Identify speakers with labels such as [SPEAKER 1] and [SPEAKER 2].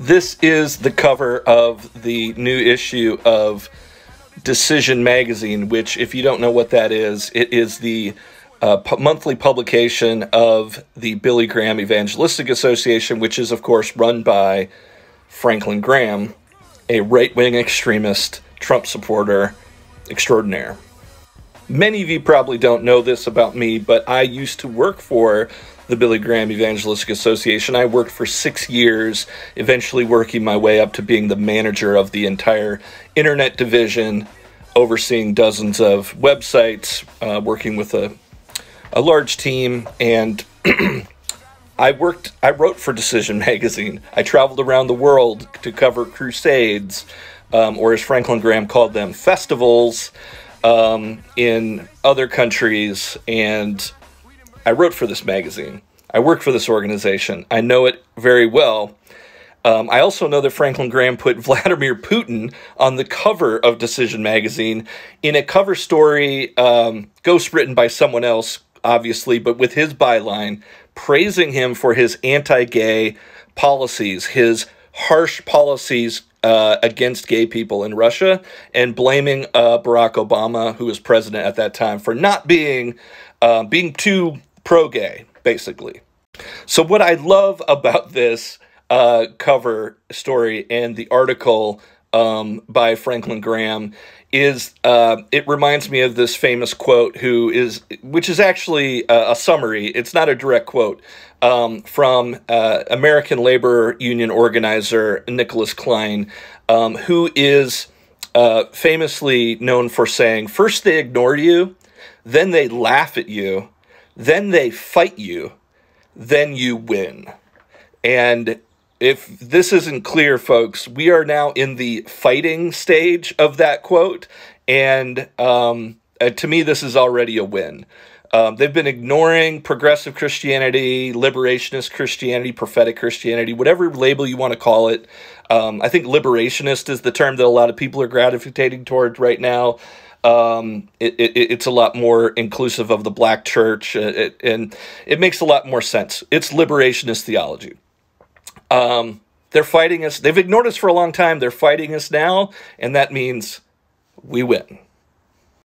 [SPEAKER 1] This is the cover of the new issue of Decision Magazine, which, if you don't know what that is, it is the monthly publication of the Billy Graham Evangelistic Association, which is, of course, run by Franklin Graham, a right-wing extremist, Trump supporter extraordinaire. Many of you probably don't know this about me, but I used to work for the Billy Graham Evangelistic Association. I worked for 6 years, eventually working my way up to being the manager of the entire internet division, overseeing dozens of websites, working with a large team, and I wrote for Decision Magazine. I traveled around the world to cover crusades, or as Franklin Graham called them, festivals, in other countries, and I wrote for this magazine. I work for this organization. I know it very well. I also know that Franklin Graham put Vladimir Putin on the cover of Decision Magazine in a cover story, ghostwritten by someone else, obviously, but with his byline, praising him for his anti-gay policies, his harsh policies against gay people in Russia, and blaming Barack Obama, who was president at that time, for not being too pro-gay, basically. So what I love about this cover story and the article by Franklin Graham is it reminds me of this famous quote, which is actually a summary. It's not a direct quote, from American Labor Union organizer Nicholas Klein, who is famously known for saying, first they ignore you, then they laugh at you, then they fight you, then you win. And if this isn't clear, folks, we are now in the fighting stage of that quote, and to me, this is already a win. They've been ignoring progressive Christianity, liberationist Christianity, prophetic Christianity, whatever label you want to call it. I think liberationist is the term that a lot of people are gravitating towards right now. It's a lot more inclusive of the black church, and it makes a lot more sense. It's liberationist theology. They're fighting us. They've ignored us for a long time. They're fighting us now, and that means we win.